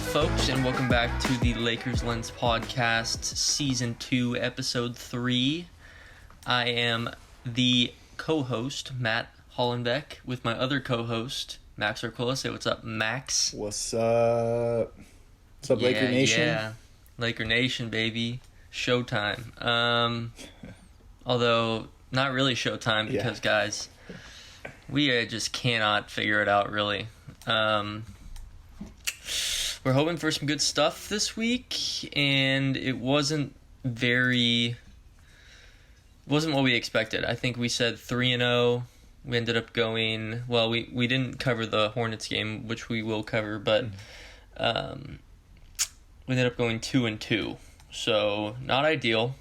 folks, and welcome back to the Lakers Lens Podcast, Season 2, Episode 3. I am the co-host, Matt Hollenbeck, with my other co-host, Max Arcola. Say what's up, Max. What's up? What's up, Laker Nation? Yeah, Laker Nation, baby. Showtime. Although, not really showtime because, guys, we just cannot figure it out, really. We're hoping for some good stuff this week, and it wasn't what we expected. I think we said 3-0. We ended up going, well, we didn't cover the Hornets game, which we will cover, but we ended up going 2-2. So, not ideal.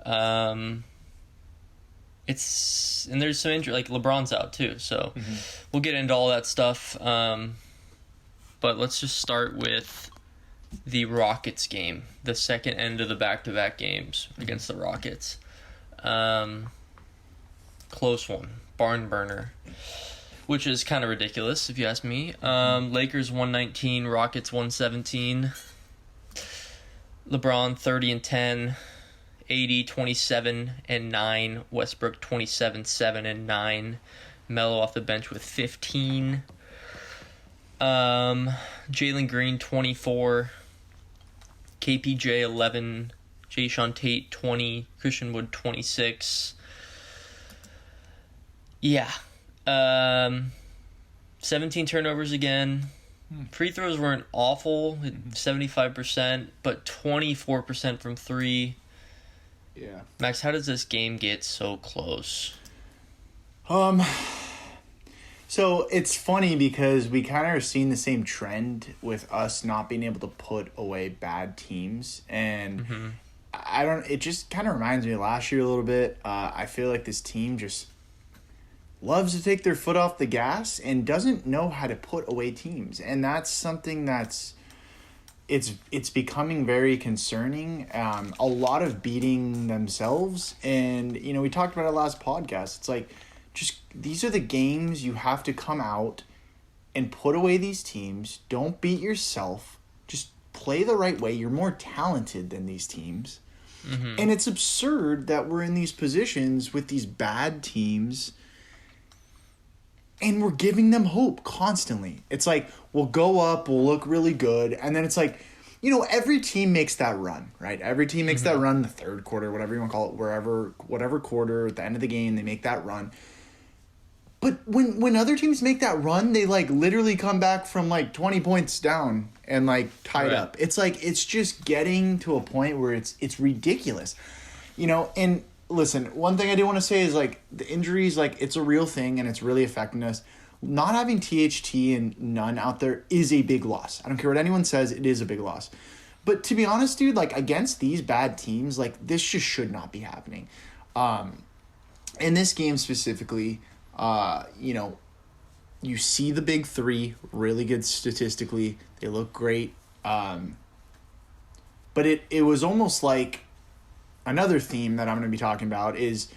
And there's some injury, like LeBron's out too, so we'll get into all that stuff. But let's just start with the Rockets game, the second end of the back-to-back games against the Rockets. Close one, barn burner, which is kind of ridiculous if you ask me. Lakers 119, Rockets 117. LeBron 30-10, AD 27-9, Westbrook 27-7-9, Melo off the bench with 15. Jalen Green 24, KPJ 11, Jayshawn Tate 20, Christian Wood 26. Yeah. 17 turnovers again. Free throws weren't awful, 75%, but 24% from three. Yeah. Max, how does this game get so close? So it's funny because we kind of are seeing the same trend with us not being able to put away bad teams, and it just kind of reminds me of last year a little bit. I feel like this team just loves to take their foot off the gas and doesn't know how to put away teams, and that's something that's it's becoming very concerning. A lot of beating themselves, and we talked about it last podcast. It's like, just these are the games you have to come out and put away these teams. Don't beat yourself. Just play the right way. You're more talented than these teams. And it's absurd that we're in these positions with these bad teams and we're giving them hope constantly. It's like, we'll go up, we'll look really good, and then it's like, every team makes that run, right? Every team makes that run in the third quarter, whatever you want to call it, whatever quarter, at the end of the game, they make that run. But when other teams make that run, they literally come back from 20 points down and tie it up. It's it's just getting to a point where it's ridiculous. And listen, one thing I do want to say is the injuries, it's a real thing and it's really affecting us. Not having THT and none out there is a big loss. I don't care what anyone says, it is a big loss. But to be honest, dude, against these bad teams, this just should not be happening. In this game specifically, you see the big three, really good statistically. They look great. But it was almost like another theme that I'm going to be talking about is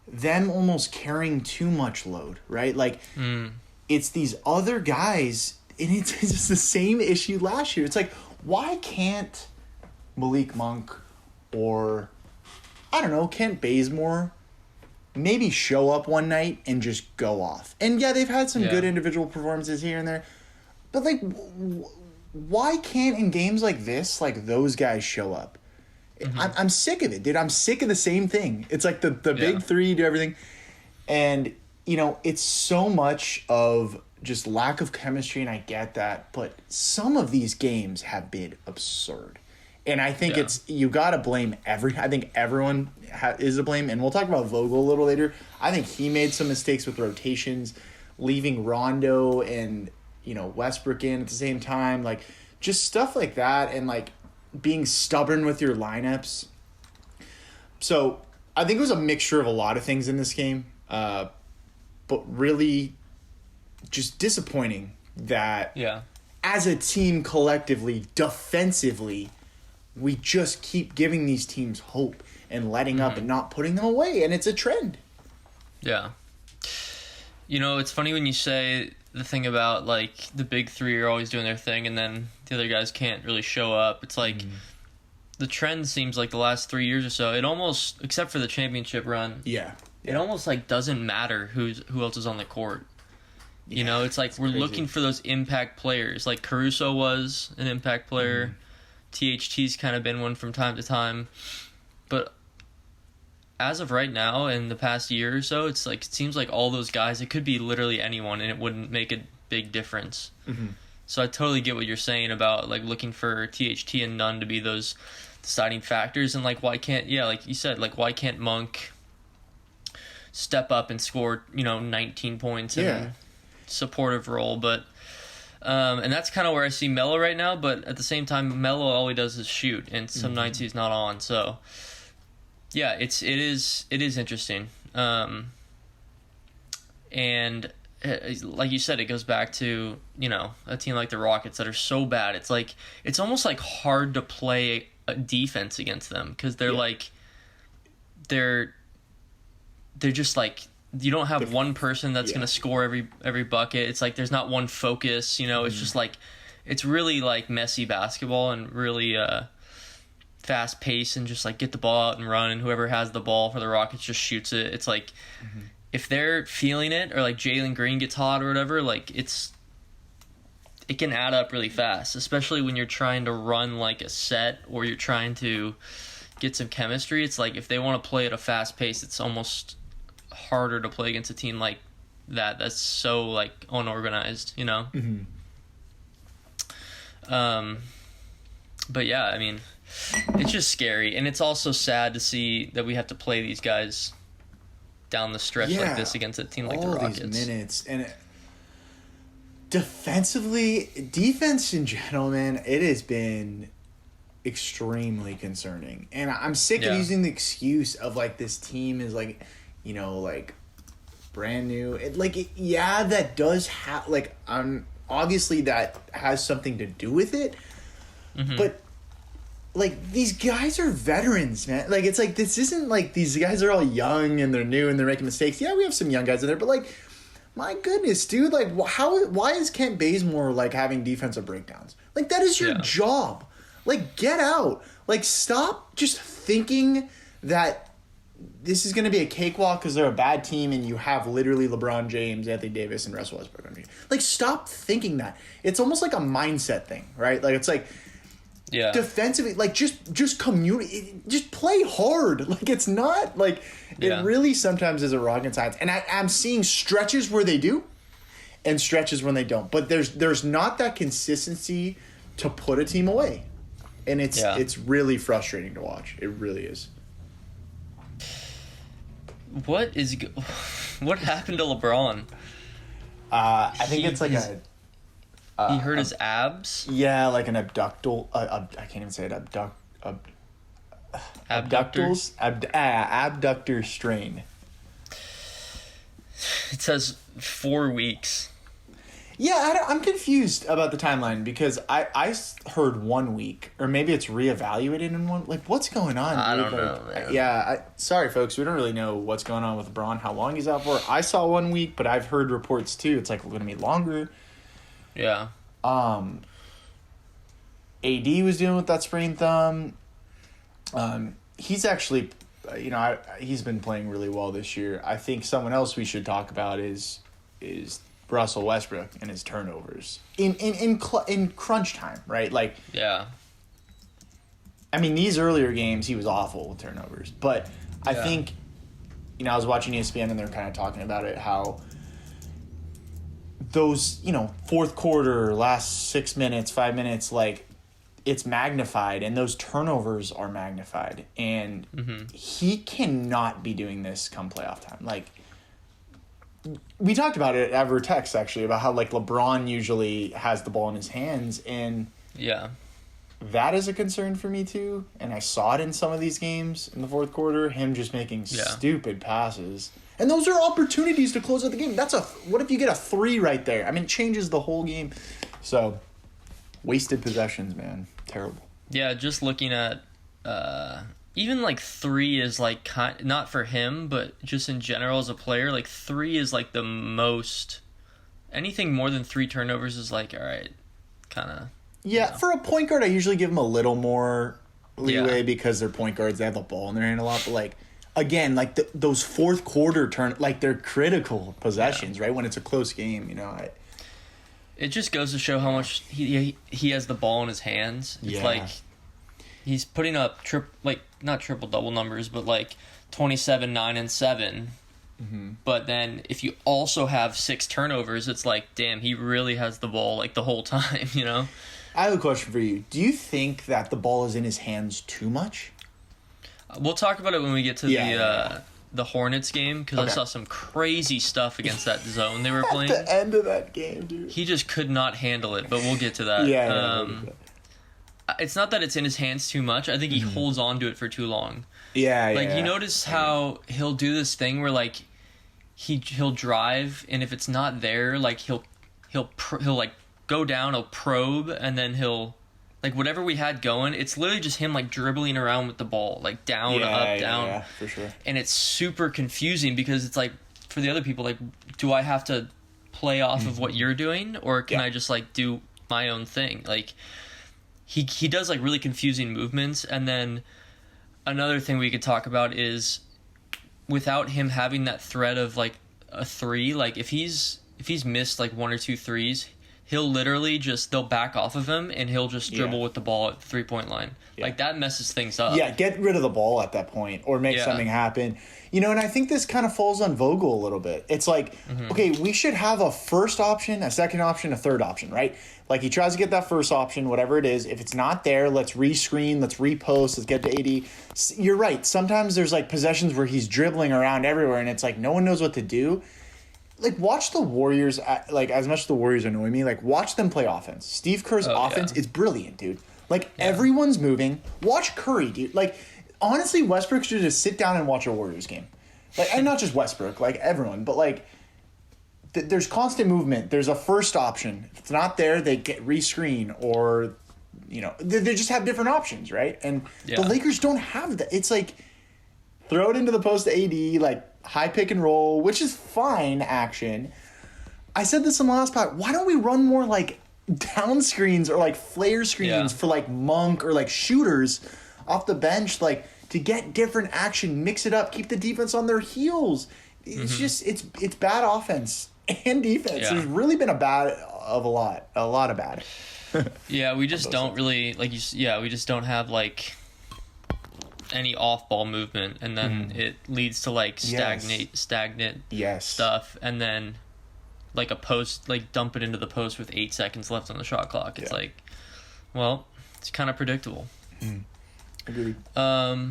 them almost carrying too much load, right? It's these other guys, and it's just the same issue last year. It's why can't Malik Monk or, Kent Bazemore maybe show up one night and just go off? And yeah, they've had some good individual performances here and there, but why can't in games like this, those guys show up? I'm sick of it, dude. I'm sick of the same thing. It's the big three do everything. And, it's so much of just lack of chemistry, and I get that. But some of these games have been absurd. And I think you got to blame I think everyone is to blame. And we'll talk about Vogel a little later. I think he made some mistakes with rotations, leaving Rondo and, Westbrook in at the same time. Just stuff like that, and, being stubborn with your lineups. So I think it was a mixture of a lot of things in this game, but really just disappointing that as a team collectively, defensively, we just keep giving these teams hope and letting up and not putting them away, and it's a trend. Yeah. It's funny when you say the thing about like the big three are always doing their thing, and then the other guys can't really show up. It's like the trend seems like the last 3 years or so, it almost, except for the championship run, it almost like doesn't matter who else is on the court. You know, it's like we're crazy. Looking for those impact players. Like Caruso was an impact player. THT's kind of been one from time to time. But as of right now, in the past year or so, it's like it seems like all those guys, it could be literally anyone, and it wouldn't make a big difference. So I totally get what you're saying about like looking for THT and Nunn to be those deciding factors, and like why can't, like you said, like why can't Monk step up and score 19 points in supportive role? But and that's kind of where I see Melo right now, but at the same time Melo all he does is shoot, and some nights he's not on. So yeah, it is interesting. And like you said, it goes back to a team like the Rockets that are so bad. It's like it's almost like hard to play a defense against them, because they're like they're just like, you don't have one person that's going to score every bucket. It's like there's not one focus, it's just like it's really like messy basketball and really fast pace, and just like get the ball out and run, and whoever has the ball for the Rockets just shoots it. It's like if they're feeling it, or like Jalen Green gets hot or whatever, like it can add up really fast, especially when you're trying to run like a set or you're trying to get some chemistry. It's like if they want to play at a fast pace, it's almost harder to play against a team like that's so like unorganized, but yeah, I mean, it's just scary, and it's also sad to see that we have to play these guys down the stretch like this against a team like the Rockets. All these minutes, and defense in general, man, it has been extremely concerning, and I'm sick of using the excuse of like this team is like, like brand new. That does have like obviously that has something to do with it, but like these guys are veterans, man. Like it's like this isn't like these guys are all young and they're new and they're making mistakes. Yeah, we have some young guys in there, but like, my goodness, dude, like why is Kent Bazemore like having defensive breakdowns? Like that is your job. Like get out. Like stop just thinking that this is going to be a cakewalk because they're a bad team and you have literally LeBron James, Anthony Davis, and Russell Westbrook on you. Like stop thinking that. It's almost like a mindset thing, right? Like it's like defensively, like just communicate, just play hard. Like it's not like it really sometimes is a rocket science. And I'm seeing stretches where they do and stretches when they don't. But there's not that consistency to put a team away. And it's really frustrating to watch. It really is. What happened to LeBron? I think it's like he hurt his abs? Yeah, like an abductal... I can't even say it. Abductor strain. It says 4 weeks. Yeah, I'm confused about the timeline because I heard 1 week, or maybe it's reevaluated in one. Like, what's going on? I don't know, man. Yeah, sorry, folks. We don't really know what's going on with LeBron, how long he's out for. I saw 1 week, but I've heard reports, too. It's, like, going to be longer. Yeah. AD was dealing with that sprained thumb. He's actually, he's been playing really well this year. I think someone else we should talk about is Russell Westbrook and his turnovers in crunch time, right? Like, yeah. I mean, these earlier games he was awful with turnovers, but I think, I was watching ESPN and they're kind of talking about it, how those, fourth quarter, last 6 minutes, 5 minutes, like, it's magnified, and those turnovers are magnified, and he cannot be doing this come playoff time. Like, we talked about it at Vertex, actually, about how, like, LeBron usually has the ball in his hands, and that is a concern for me, too, and I saw it in some of these games in the fourth quarter, him just making stupid passes. And those are opportunities to close out the game. What if you get a 3 right there? I mean, it changes the whole game. So, wasted possessions, man. Terrible. Yeah, just looking at even like 3 is like not for him, but just in general as a player, like 3 is like the most anything more than 3 turnovers is like, all right, kind of. Yeah, for a point guard, I usually give them a little more leeway Yeah. because they're point guards. They have the ball in their hand a lot. But, like, again, like, those fourth quarter they're critical possessions, right? When it's a close game, you know. It just goes to show how much he has the ball in his hands. It's like he's putting up not triple double numbers, but like 27, 9, and 7. Mm-hmm. But then if you also have 6 turnovers, it's like, damn, he really has the ball like the whole time, you know? I have a question for you. Do you think that the ball is in his hands too much? We'll talk about it when we get to the Hornets game, because I saw some crazy stuff against that zone they were playing. At the end of that game, dude. He just could not handle it, but we'll get to that. It's not that it's in his hands too much. I think he holds on to it for too long. You notice how he'll do this thing where like he'll drive, and if it's not there, like he'll like go down, he'll probe, and then he'll like whatever we had going. It's literally just him like dribbling around with the ball, like down, up, down. Yeah, for sure. And it's super confusing because it's like for the other people, like, do I have to play off of what you're doing, or can I just like do my own thing? Like he does like really confusing movements. And then another thing we could talk about is without him having that threat of like a 3, like if he's missed like 1 or 2 threes, he'll literally they'll back off of him and he'll just dribble with the ball at the 3-point line. Yeah. Like that messes things up. Yeah, get rid of the ball at that point or make something happen. You know, and I think this kind of falls on Vogel a little bit. It's like, okay, we should have a first option, a second option, a third option, right? Like he tries to get that first option, whatever it is. If it's not there, let's rescreen, let's repost, let's get to AD. You're right. Sometimes there's like possessions where he's dribbling around everywhere and it's like no one knows what to do. Like, watch the Warriors, like, as much as the Warriors annoy me, like, watch them play offense. Steve Kerr's offense is brilliant, dude. Like, everyone's moving. Watch Curry, dude. Like, honestly, Westbrook should just sit down and watch a Warriors game. Like, and not just Westbrook, like, everyone. But, like, there's constant movement. There's a first option. If it's not there, they get rescreen or, you know, they just have different options, right? And the Lakers don't have that. It's like, throw it into the post to AD, like, high pick and roll, which is fine action. I said this in the last part. Why don't we run more like down screens or like flare screens for like Monk or like shooters off the bench, like to get different action, mix it up, keep the defense on their heels. It's just it's bad offense and defense. There's really been a lot of bad. Yeah, we just don't really we just don't have like any off-ball movement, and then it leads to like stagnant stuff, and then like a post, like dump it into the post with 8 seconds left on the shot clock. It's like, well, it's kind of predictable. Agreed. But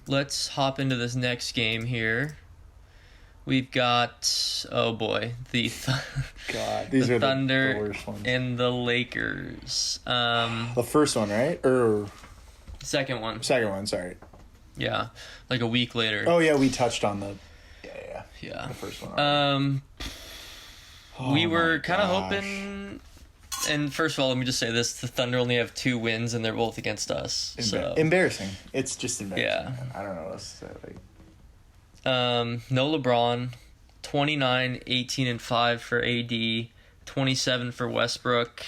let's hop into this next game here. We've got the Thunder the worst ones. And the Lakers. The first one, right? Or second one, sorry. Yeah, like a week later. Oh yeah, we touched on the the first one. We were kind of hoping. And first of all, let me just say this: the Thunder only have 2 wins, and they're both against us. So embarrassing. It's just embarrassing. Yeah, man. I don't know what else to say. No LeBron, 29, 18, and 5 for AD, 27 for Westbrook.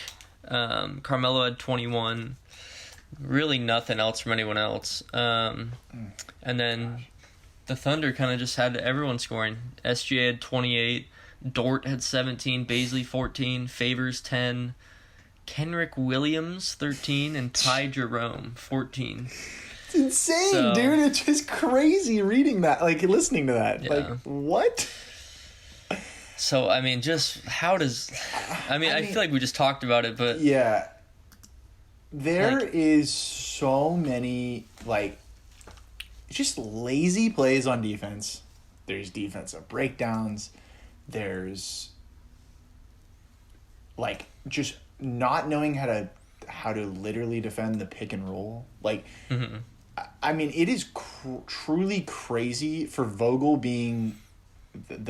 Carmelo had 21. Really nothing else from anyone else. And then the Thunder kind of just had everyone scoring. SGA had 28, Dort had 17, Baisley 14, Favors 10, Kenrick Williams 13, and Ty Jerome 14. It's insane, dude. It's just crazy reading that, like listening to that. Yeah. Like, what? So, I mean, just how does... I feel like we just talked about it, but... Yeah. There is so many, like, just lazy plays on defense. There's defensive breakdowns. There's, like, just not knowing how to literally defend the pick and roll. Like, I mean, it is truly crazy for Vogel being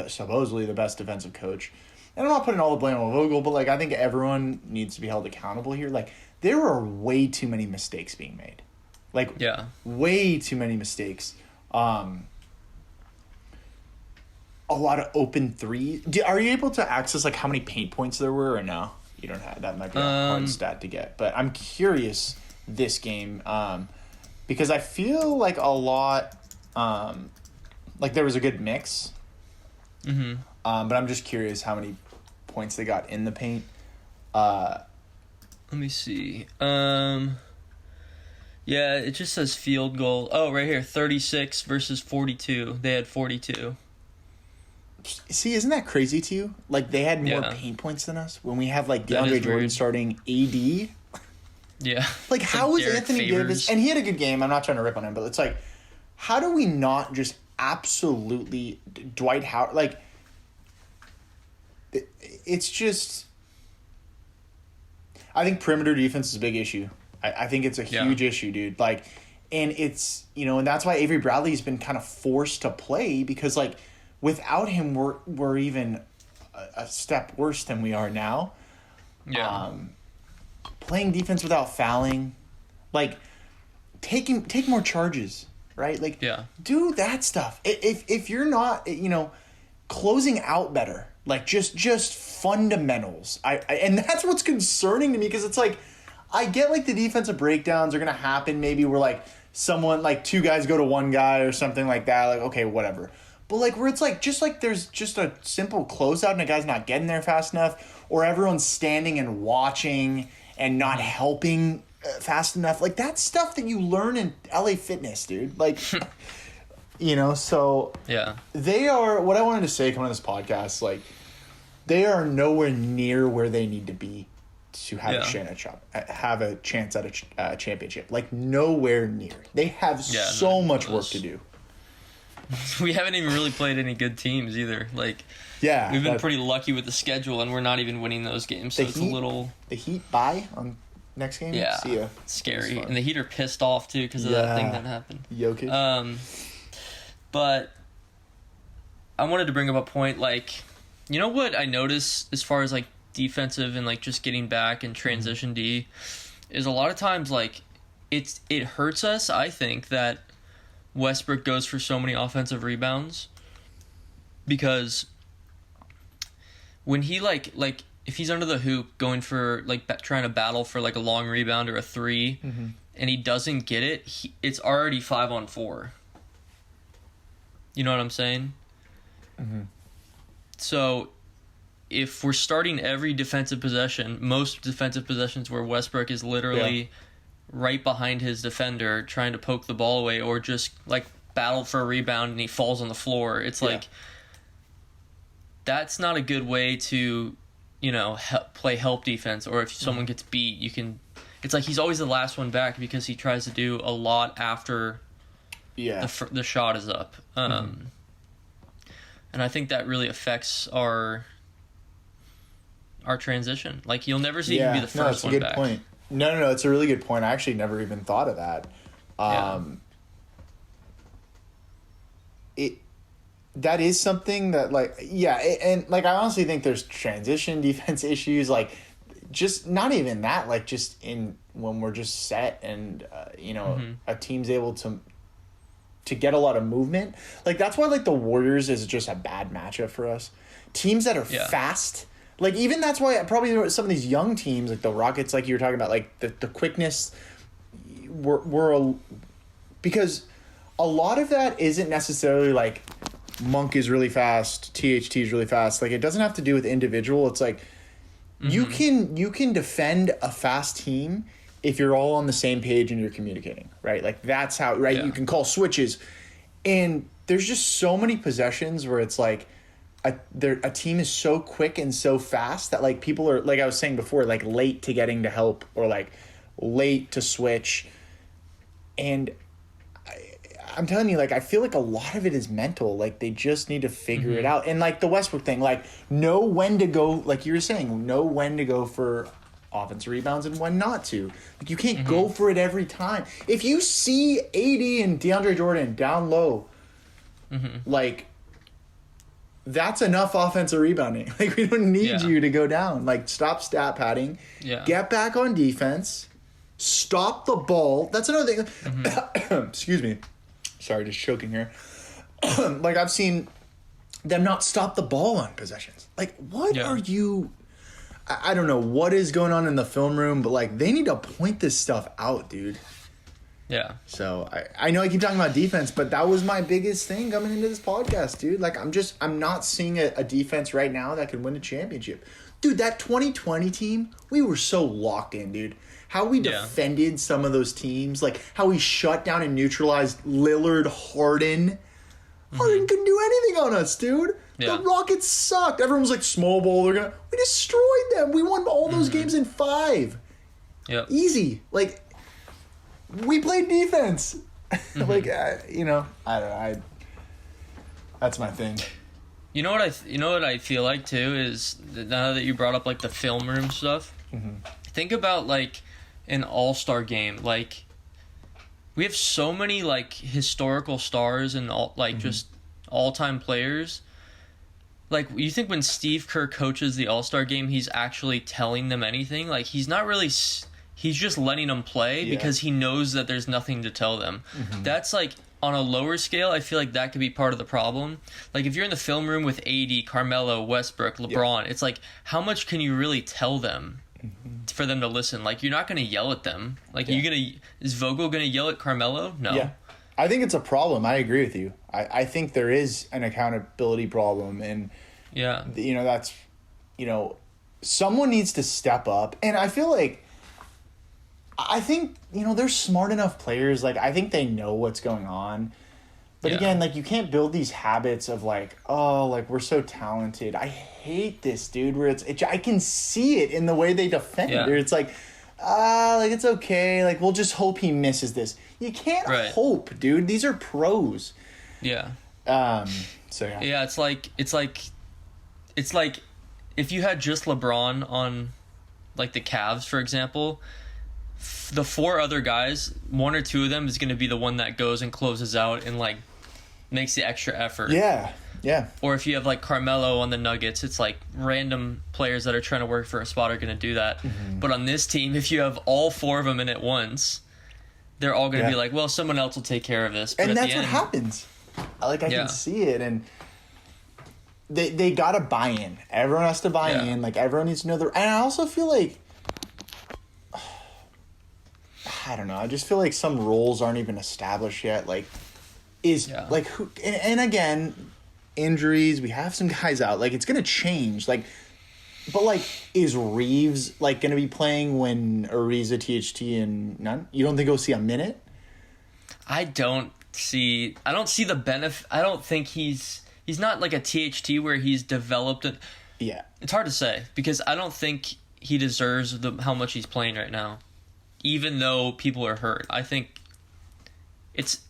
supposedly the best defensive coach. And I'm not putting all the blame on Vogel, but, like, I think everyone needs to be held accountable here. Like, there are way too many mistakes being made. Like, way too many mistakes. a lot of open threes. Are you able to access like how many paint points there were, or no? You don't have that. Might be a hard stat to get, but I'm curious this game because I feel like a lot like there was a good mix. Mm-hmm. But I'm just curious how many points they got in the paint. Let me see. Yeah, it just says field goal. Oh, right here, 36 versus 42. They had 42. See, isn't that crazy to you? Like, they had more paint points than us when we have, like, DeAndre Jordan weird. starting AD. Yeah. Like, how is Derek Anthony Favors. Davis... And he had a good game. I'm not trying to rip on him, but it's like, how do we not just absolutely... Dwight Howard... Like, it's just... I think perimeter defense is a big issue. I think it's a huge issue, dude. Like, and it's, you know, and that's why Avery Bradley's been kind of forced to play because, like, without him, we're even a step worse than we are now. Yeah. Playing defense without fouling, like, take more charges, right? Like, do that stuff. If you're not, you know, closing out better, like just fundamentals. And that's what's concerning to me because it's like, I get like the defensive breakdowns are going to happen. Maybe we're like someone like two guys go to one guy or something like that. Like, okay, whatever. But like where it's like, just like there's just a simple closeout and a guy's not getting there fast enough or everyone's standing and watching and not helping fast enough. Like that's stuff that you learn in LA Fitness, dude. Like, you know, so they are, what I wanted to say coming on this podcast, like they are nowhere near where they need to be to have a chance at a championship. Like nowhere near. They have so much work to do. We haven't even really played any good teams either. Like, we've been pretty lucky with the schedule, and we're not even winning those games. So it's a little. The Heat bye on next game. Yeah, see ya. Scary, and the Heat are pissed off too because of that thing that happened. Jokic. But I wanted to bring up a point. Like, you know what I noticed as far as like defensive and like just getting back and transition D is a lot of times like it hurts us. I think that Westbrook goes for so many offensive rebounds because when he like if he's under the hoop going for like trying to battle for like a long rebound or a three and he doesn't get it, it's already 5-on-4. You know what I'm saying? So if we're starting every defensive possession, most defensive possessions where Westbrook is literally right behind his defender trying to poke the ball away or just like battle for a rebound and he falls on the floor, it's like that's not a good way to, you know, play help defense. Or if someone gets beat, you can, it's like he's always the last one back because he tries to do a lot after the shot is up. And I think that really affects our transition. Like, you'll never see him be the first one back. That's a good point. No, it's a really good point. I actually never even thought of that. That is something that, like, and, like, I honestly think there's transition defense issues, like, just not even that, like, just in when we're just set and, you know, a team's able to get a lot of movement. Like, that's why, like, the Warriors is just a bad matchup for us. Teams that are fast. Like, even that's why probably some of these young teams, like the Rockets, like you were talking about, like the quickness, because a lot of that isn't necessarily like Monk is really fast, THT is really fast. Like, it doesn't have to do with individual. It's like you can defend a fast team if you're all on the same page and you're communicating, right? Like, that's how, right? Yeah. You can call switches. And there's just so many possessions where it's like, a team is so quick and so fast that, like, people are, like I was saying before, like, late to getting to help or, like, late to switch. And I'm telling you, like, I feel like a lot of it is mental. Like, they just need to figure it out. And, like, the Westbrook thing, like, know when to go, like you were saying, know when to go for offensive rebounds and when not to. Like, you can't go for it every time. If you see AD and DeAndre Jordan down low, like, that's enough offensive rebounding. Like, we don't need you to go down. Like, stop stat padding. Yeah. Get back on defense. Stop the ball. That's another thing. Excuse me. Sorry, just choking here. Like, I've seen them not stop the ball on possessions. Like, what Yeah. are you... I don't know what is going on in the film room, but, like, they need to point this stuff out, dude. Yeah. So, I know I keep talking about defense, but that was my biggest thing coming into this podcast, dude. Like, I'm not seeing a defense right now that could win a championship. Dude, that 2020 team, we were so locked in, dude. How we defended some of those teams, like how we shut down and neutralized Lillard, Harden. Harden couldn't do anything on us, dude. Yeah. The Rockets sucked. Everyone was like, small ball, we destroyed them. We won all those games in 5. Yep. Easy. Like, we played defense. Like, I don't know. That's my thing. You know what I feel like too is now that you brought up like the film room stuff. Think about like an all-star game. Like, we have so many like historical stars and all like just all-time players. Like, you think when Steve Kerr coaches the all-star game, he's actually telling them anything? Like, he's not really. He's just letting them play because he knows that there's nothing to tell them. That's like. On a lower scale, I feel like that could be part of the problem. Like, if you're in the film room with AD, Carmelo, Westbrook, LeBron, it's like, how much can you really tell them for them to listen? Like, you're not going to yell at them. Like, is Vogel going to yell at Carmelo? No. Yeah. I think it's a problem. I agree with you. I think there is an accountability problem. And, that's, someone needs to step up. And I feel like, I think, they're smart enough players. Like, I think they know what's going on. But again, like, you can't build these habits of, like, oh, like, we're so talented. I hate this, dude, where I can see it in the way they defend. Or it's like, like, it's okay. Like, we'll just hope he misses this. You can't hope, dude. These are pros. Yeah. So, yeah. Yeah, it's like if you had just LeBron on, like, the Cavs, for example, the 4 other guys, 1 or 2 of them is going to be the one that goes and closes out and, like, makes the extra effort. Yeah, yeah. Or if you have, like, Carmelo on the Nuggets, it's, like, random players that are trying to work for a spot are going to do that. But on this team, if you have all 4 of them in at once, they're all going to be like, well, someone else will take care of this. But and that's what happens. Like, I can see it, and they got to buy in. Everyone has to buy in. Like, everyone needs to know and I also feel like, I don't know. I just feel like some roles aren't even established yet. Like, like who? And again, injuries. We have some guys out. Like, it's gonna change. Like, but like, is Reeves like gonna be playing when Ariza, THT, and none? You don't think he'll see a minute? I don't see the benefit. I don't think he's not like a THT where he's developed it. Yeah, it's hard to say because I don't think he deserves how much he's playing right now. Even though people are hurt, I think it's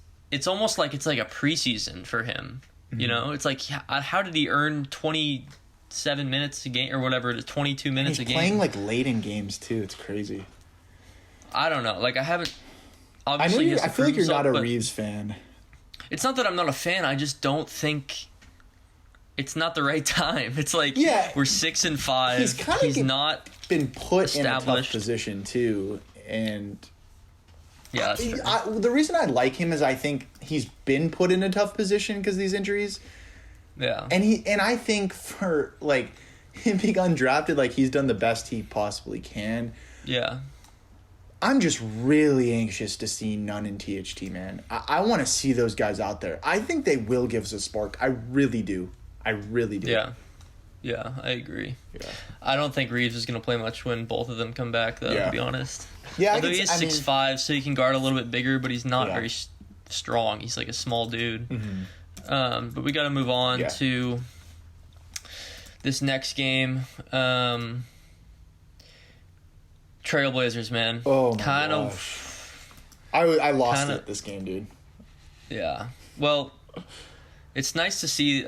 almost like it's like a preseason for him. It's like, how did he earn 27 minutes a game or whatever it is, 22 minutes a game? He's playing like late in games too. It's crazy. I don't know. Like, I haven't. Obviously, I feel like you're not a Reeves fan. It's not that I'm not a fan. I just don't think it's not the right time. It's like we're 6-5. He's not been put in a tough position too. And that's true. The reason I like him is I think he's been put in a tough position because of these injuries. Yeah. And I think for like him being undrafted, like he's done the best he possibly can. Yeah. I'm just really anxious to see Nunn and THT, man. I want to see those guys out there. I think they will give us a spark. I really do. Yeah. Yeah, I agree. Yeah. I don't think Reeves is going to play much when both of them come back, though, to be honest. Yeah, although he is 6'5", so he can guard a little bit bigger, but he's not very strong. He's like a small dude. But we got to move on to this next game. Trailblazers, man. Oh, my gosh. I lost it this game, dude. Yeah. Well, it's nice to see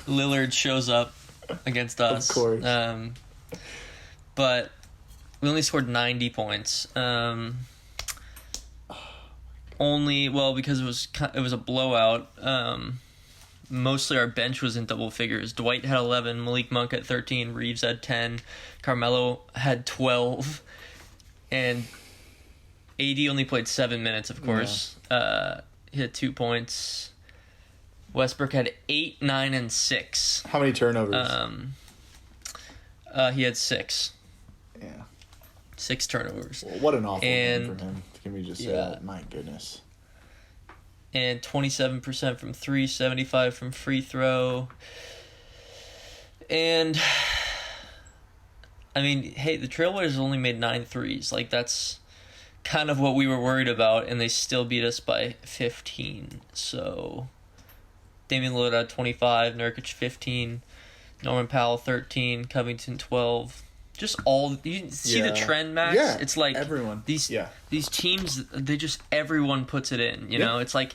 Lillard shows up against us. Of course. But we only scored 90 points. Because it was a blowout. Mostly our bench was in double figures. Dwight had 11, Malik Monk had 13, Reeves had 10, Carmelo had 12, and AD only played 7 minutes, of course. He had 2 points. Westbrook had 8, 9, and 6. How many turnovers? He had 6. Yeah. 6 turnovers. Well, what an awful game for him. Can we just say that? My goodness. And 27% from 3, 75 from free throw. And, I mean, hey, the Trailblazers only made 9 threes. Like, that's kind of what we were worried about, and they still beat us by 15. So, Damian Lillard had 25, Nurkic 15, Norman Powell 13, Covington 12. Just all, you see the trend, Max? Yeah, it's like everyone. These teams, everyone puts it in. You know, it's like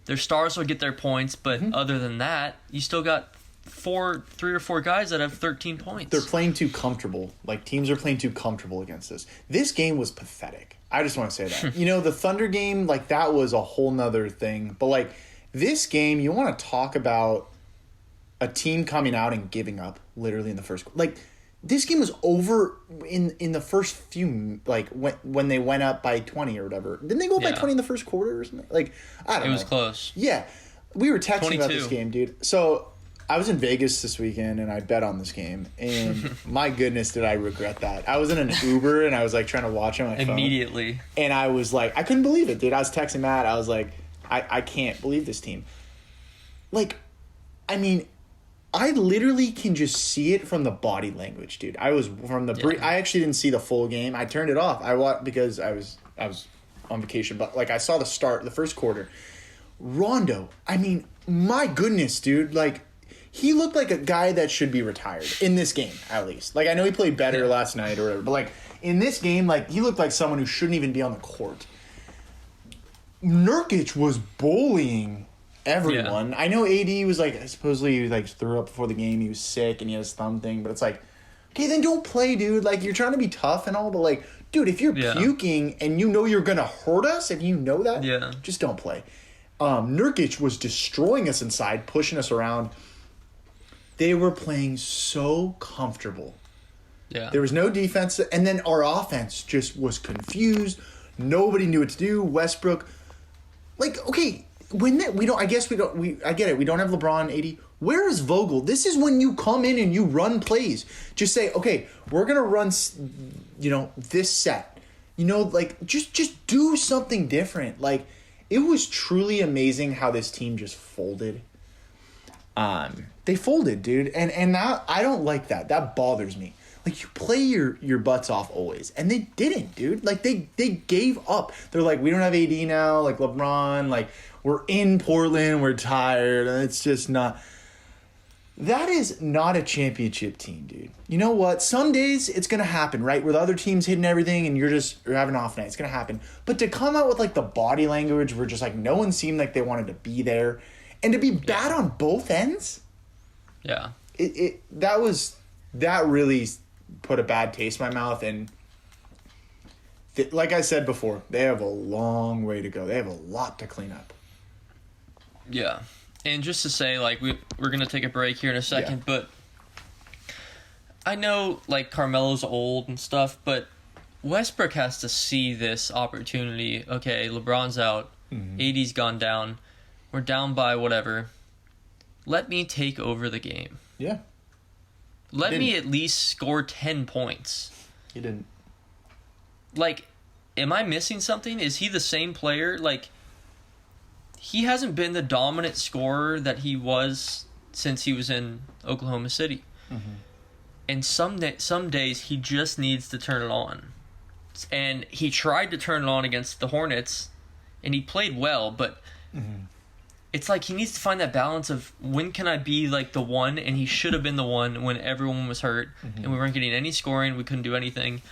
their stars will get their points, but other than that, you still got 3 or 4 guys that have 13 points. They're playing too comfortable. Like, teams are playing too comfortable against us. This game was pathetic. I just want to say that. You know, the Thunder game, like, that was a whole nother thing. But, like, this game, you want to talk about a team coming out and giving up, literally in the first... Like, this game was over in the first few, like, when they went up by 20 or whatever. Didn't they go up by 20 in the first quarter or something? Like, I don't know. It was close. Yeah. We were texting 22. about this game, dude. So, I was in Vegas this weekend, and I bet on this game. And my goodness, did I regret that. I was in an Uber, and I was, like, trying to watch on my phone. Immediately. And I was like, I couldn't believe it, dude. I was texting Matt. I was like, I can't believe this team. Like, I mean... I literally can just see it from the body language, dude. I was from the I actually didn't see the full game. I turned it off. I watched because I was on vacation, but like I saw the start, the first quarter. Rondo, I mean, my goodness, dude. Like, he looked like a guy that should be retired in this game, at least. Like, I know he played better last night or whatever, but like in this game, like he looked like someone who shouldn't even be on the court. Nurkic was bullying everyone. Yeah. I know AD was like, supposedly he like threw up before the game. He was sick and he had his thumb thing, but it's like, okay, then don't play, dude. Like, you're trying to be tough and all, but like, dude, if you're puking and you know you're gonna hurt us, if you know that, just don't play. Nurkic was destroying us inside, pushing us around. They were playing so comfortable. Yeah. There was no defense, and then our offense just was confused. Nobody knew what to do. Westbrook, like, okay. I get it. We don't have LeBron, AD. Where is Vogel? This is when you come in and you run plays. Just say, okay, we're going to run, this set. Like, just do something different. Like, it was truly amazing how this team just folded. They folded, dude. And now I don't like that. That bothers me. Like, you play your butts off always. And they didn't, dude. Like, they gave up. They're like, we don't have AD now. Like, LeBron, like, we're in Portland. We're tired. And it's just not... That is not a championship team, dude. You know what? Some days it's going to happen, right? Where the other team's hitting everything and you're having an off night. It's going to happen. But to come out with, like, the body language where just, like, no one seemed like they wanted to be there. And to be bad on both ends? Yeah. That really put a bad taste in my mouth. And like I said before, they have a long way to go. They have a lot to clean up. Yeah. And just to say, like, we're going to take a break here in a second, but I know, like, Carmelo's old and stuff, but Westbrook has to see this opportunity. Okay, LeBron's out. AD's gone down. We're down by whatever. Let me take over the game. Yeah. Let me at least score 10 points. He didn't. Like, am I missing something? Is he the same player? Like, he hasn't been the dominant scorer that he was since he was in Oklahoma City. And some days he just needs to turn it on. And he tried to turn it on against the Hornets, and he played well, but it's like he needs to find that balance of when can I be like the one, and he should have been the one when everyone was hurt, and we weren't getting any scoring, we couldn't do anything.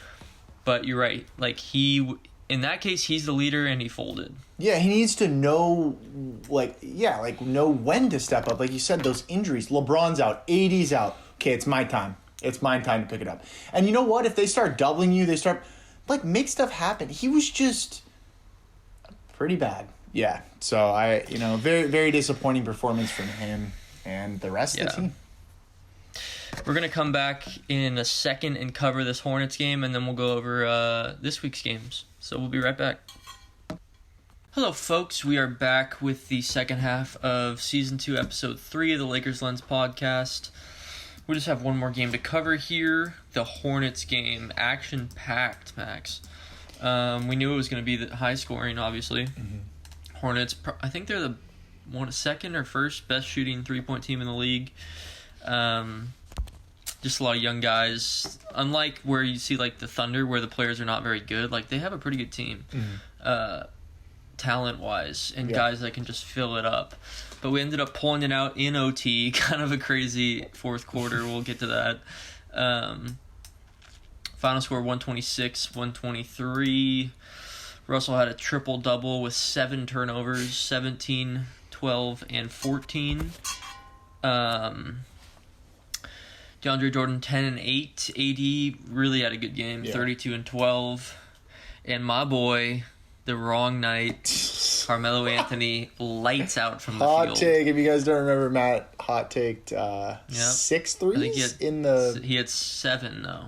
But you're right. Like, in that case, he's the leader, and he folded. Yeah, he needs to know, know when to step up. Like you said, those injuries. LeBron's out. AD's out. Okay, it's my time. It's my time to pick it up. And you know what? If they start doubling you, make stuff happen. He was just pretty bad. Yeah. So, very, very disappointing performance from him and the rest of the team. We're going to come back in a second and cover this Hornets game, and then we'll go over this week's games. So we'll be right back. Hello, folks. We are back with the second half of Season 2, Episode 3 of the Lakers Lens podcast. We just have one more game to cover here. The Hornets game. Action-packed, Max. We knew it was going to be the high-scoring, obviously. Mm-hmm. Hornets, I think they're the second or first best shooting three-point team in the league. Just a lot of young guys. Unlike where you see like the Thunder, where the players are not very good, like they have a pretty good team. Mm-hmm. Talent-wise, and guys that can just fill it up. But we ended up pulling it out in OT, kind of a crazy fourth quarter. We'll get to that. Final score 126-123. Russell had a triple-double with 7 turnovers, 17, 12, and 14. DeAndre Jordan 10 and 8. AD really had a good game, 32 and 12. And my boy, the wrong night, Carmelo Anthony, lights out from the field. Hot take. If you guys don't remember, Matt hot taked 6 threes in the. He had 7 though.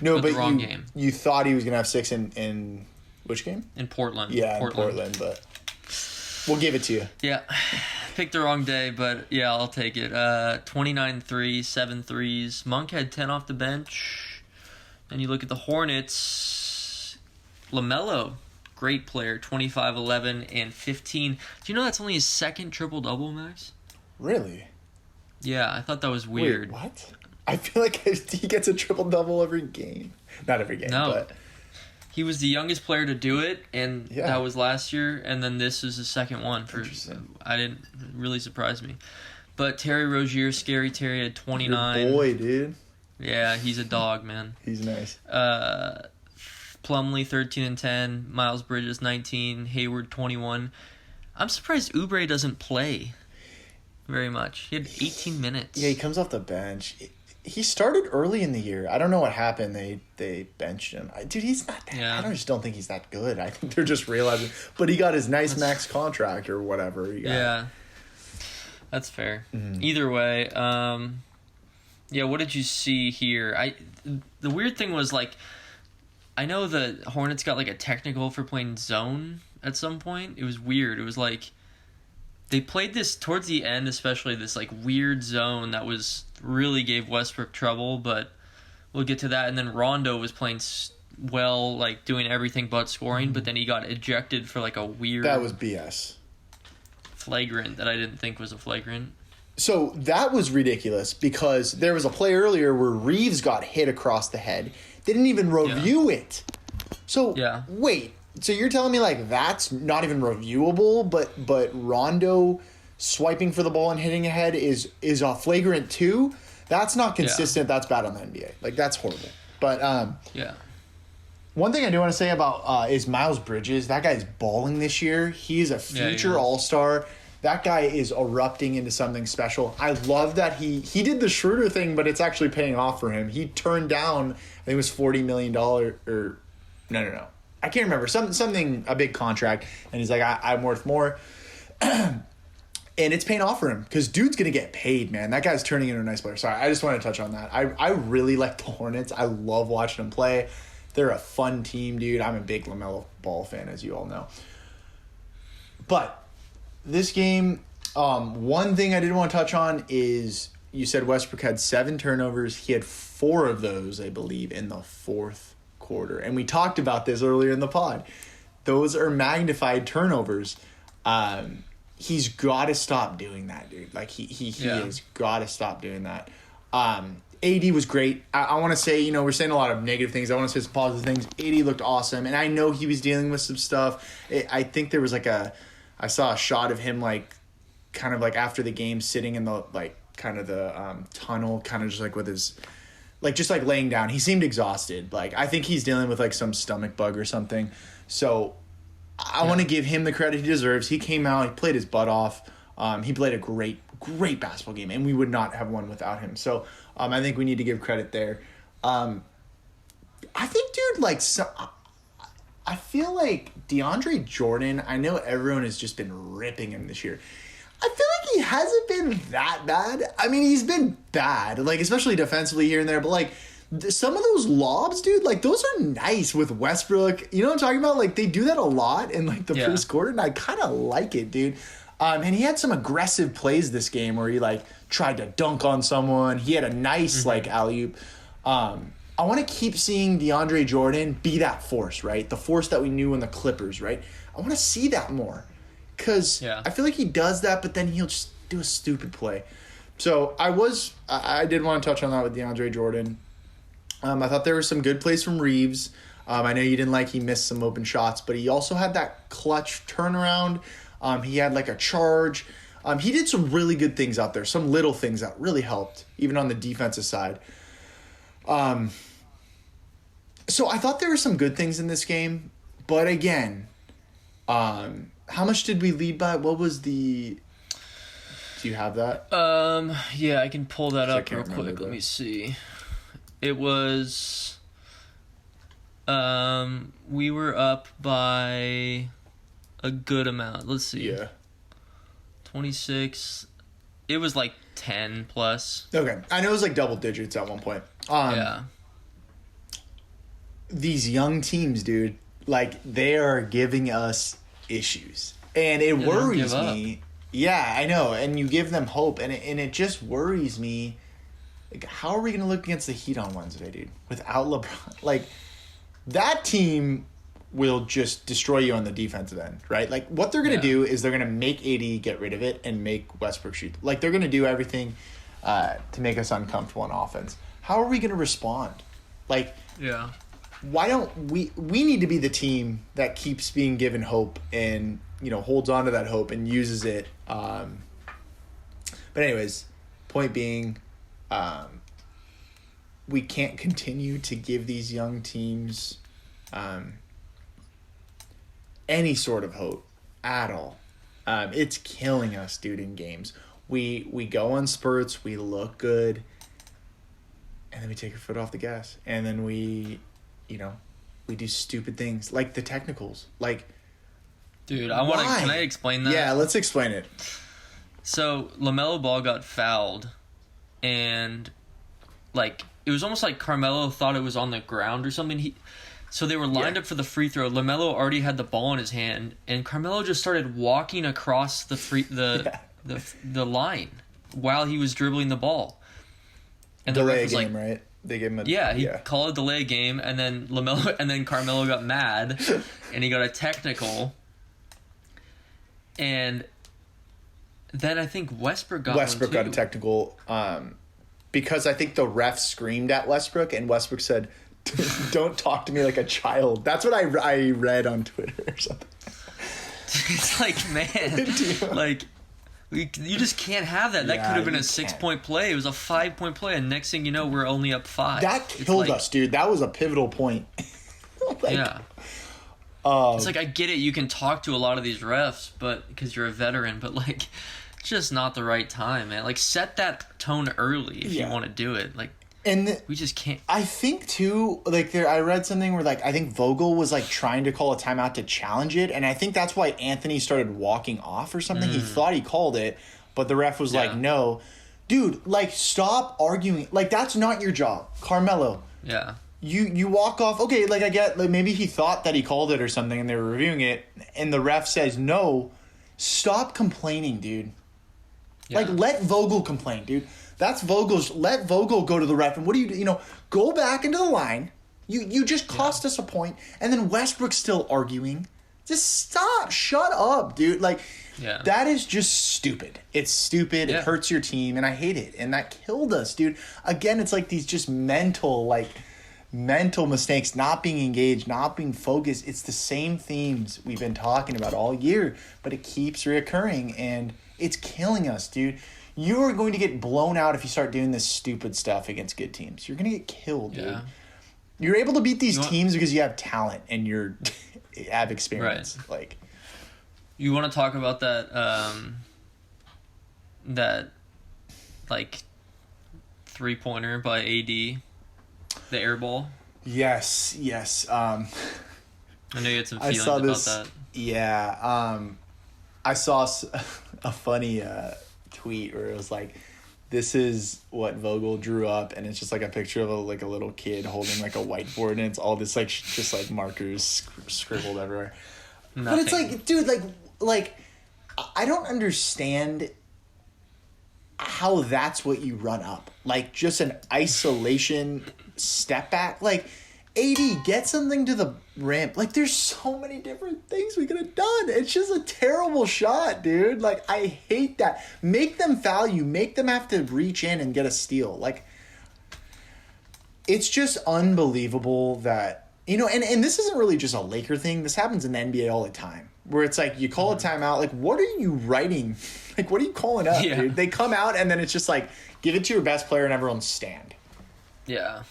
No, but the wrong game. You thought he was gonna have 6 in which game? In Portland. Yeah, in Portland, but we'll give it to you. Yeah. Picked the wrong day, but yeah, I'll take it. 29-3, 7 threes. Monk had 10 off the bench. And you look at the Hornets. LaMelo, great player, 25, 11, and 15. Do you know that's only his second triple-double, Max? Really? Yeah, I thought that was weird. Wait, what? I feel like he gets a triple-double every game. Not every game, but... He was the youngest player to do it, and that was last year, and then this is the second one. I didn't really surprise me. But Terry Rozier, Scary Terry, had 29. Your boy, dude. Yeah, he's a dog, man. He's nice. Plumlee, 13 and 10. Miles Bridges, 19. Hayward, 21. I'm surprised Oubre doesn't play very much. He had 18 minutes. Yeah, he comes off the bench. He started early in the year. I don't know what happened. They benched him. Dude, he's not that. Yeah. I just don't think he's that good. I think they're just realizing. But he got his max contract or whatever. Yeah, that's fair. Mm-hmm. Either way, what did you see here? The weird thing was like, I know the Hornets got like a technical for playing zone at some point. It was weird. It was like they played this towards the end, especially this like weird zone that was really gave Westbrook trouble, but we'll get to that. And then Rondo was playing well, like doing everything but scoring, but then he got ejected for like a weird... That was BS. Flagrant that I didn't think was a flagrant. So that was ridiculous because there was a play earlier where Reeves got hit across the head. They didn't even review it. So, wait. So you're telling me like that's not even reviewable, but Rondo swiping for the ball and hitting a head is a flagrant too? That's not consistent. That's bad on the NBA. Like that's horrible. But one thing I do want to say about is Miles Bridges. That guy's balling this year. He is a future All-Star. That guy is erupting into something special. I love that he did the Schroeder thing, but it's actually paying off for him. He turned down, I think it was $40 million or no. I can't remember. Something, a big contract. And he's like, I'm worth more. And it's paying off for him because dude's going to get paid, man. That guy's turning into a nice player. Sorry, I just want to touch on that. I really like the Hornets. I love watching them play. They're a fun team, dude. I'm a big LaMelo Ball fan, as you all know. But this game, one thing I did want to touch on is you said Westbrook had 7 turnovers. He had 4 of those, I believe, in the fourth quarter. And we talked about this earlier in the pod. Those are magnified turnovers. He's got to stop doing that, dude. Like, he has got to stop doing that. AD was great. I want to say, we're saying a lot of negative things. I want to say some positive things. AD looked awesome. And I know he was dealing with some stuff. I think there was I saw a shot of him, kind of after the game sitting in the, kind of the tunnel, kind of just with his, just laying down. He seemed exhausted. I think he's dealing with some stomach bug or something. So I want to give him the credit he deserves. He came out, he played his butt off. He played a great basketball game, and we would not have won without him. So I think we need to give credit there. I think, dude, I feel like DeAndre Jordan, I know everyone has just been ripping him this year. I feel like he hasn't been that bad. I mean, he's been bad, especially defensively here and there, but some of those lobs, dude, like those are nice with Westbrook. You know what I'm talking about? Like they do that a lot in like the first quarter, and I kind of like it, dude. And he had some aggressive plays this game where he like tried to dunk on someone. He had a nice like alley-oop. I want to keep seeing DeAndre Jordan be that force, right? The force that we knew in the Clippers, right? I want to see that more because I feel like he does that, but then he'll just do a stupid play. So I did want to touch on that with DeAndre Jordan. I thought there were some good plays from Reeves. I know you didn't like he missed some open shots, but he also had that clutch turnaround. He had like a charge. He did some really good things out there, some little things that really helped, even on the defensive side. So I thought there were some good things in this game, but again, how much did we lead by? What was the... Do you have that? Yeah, I can pull that up real quick. Let me see. It was... we were up by a good amount. Let's see. Yeah. 26. It was like 10 plus. Okay. I know it was like double digits at one point. Yeah. These young teams, dude, like they are giving us issues. And it worries me. Yeah, I know. And you give them hope, and it just worries me. Like, how are we going to look against the Heat on Wednesday, dude? Without LeBron. Like, that team will just destroy you on the defensive end, right? Like, what they're going to do is they're going to make AD get rid of it and make Westbrook shoot. Like, they're going to do everything to make us uncomfortable on offense. How are we going to respond? Like, why don't we need to be the team that keeps being given hope and, you know, holds on to that hope and uses it. But anyways, point being, we can't continue to give these young teams any sort of hope at all. It's killing us, dude, in games. We go on spurts, we look good, and then we take our foot off the gas. And then we do stupid things like the technicals. Like, dude, can I explain that? Yeah, let's explain it. So LaMelo Ball got fouled, and like it was almost like Carmelo thought it was on the ground or something. So they were lined up for the free throw. LaMelo already had the ball in his hand, and Carmelo just started walking across the line while he was dribbling the ball. And the ref was game, right? They gave him a he called a delay game, and then Carmelo got mad, and he got a technical. And then I think Westbrook got a technical because I think the ref screamed at Westbrook, and Westbrook said, "Don't talk to me like a child." That's what I read on Twitter or something. It's like, man, like you just can't have that. That could have been a 6-point play. It was a 5-point play, and next thing you know, we're only up 5. That killed us, dude. That was a pivotal point. It's like, I get it. You can talk to a lot of these refs, but because you're a veteran, but like, it's just not the right time, man. Like, set that tone early if you want to do it. Like, we just can't. I think too, like I read something where like I think Vogel was like trying to call a timeout to challenge it, and I think that's why Anthony started walking off or something. He thought he called it, but the ref was like, "No, dude, like stop arguing. Like that's not your job, Carmelo." Yeah. You walk off. Okay, like I get like maybe he thought that he called it or something, and they were reviewing it, and the ref says, "No, stop complaining, dude. Yeah. Like let Vogel complain, dude." That's Vogel's. Let Vogel go to the ref. And what do you do? You know, go back into the line. You just cost us a point. And then Westbrook's still arguing. Just stop. Shut up, dude. Like, that is just stupid. It's stupid. It hurts your team. And I hate it. And that killed us, dude. Again, it's like these just mental mistakes, not being engaged, not being focused. It's the same themes we've been talking about all year. But it keeps reoccurring. And it's killing us, dude. You are going to get blown out if you start doing this stupid stuff against good teams. You're going to get killed, dude. You're able to beat these teams because you have talent and you have experience. Right. Like, you want to talk about that like 3-pointer by AD, the air ball? Yes. I know you had some feelings about that. Yeah. I saw a funny tweet where it was like this is what Vogel drew up, and it's just like a picture of a little kid holding like a whiteboard, and it's all this like just like markers scribbled everywhere. Nothing. But it's like, dude, like I don't understand how that's what you run up. Like just an isolation step back. Like AD, get something to the rim. Like there's so many different things we could have done. It's just a terrible shot, dude. Like I hate that. Make them foul you. Make them have to reach in and get a steal. Like it's just unbelievable that, you know, and this isn't really just a Laker thing. This happens in the NBA all the time. Where it's like you call a timeout, like what are you writing? Like what are you calling up, dude? They come out and then it's just like give it to your best player and everyone stand. Yeah.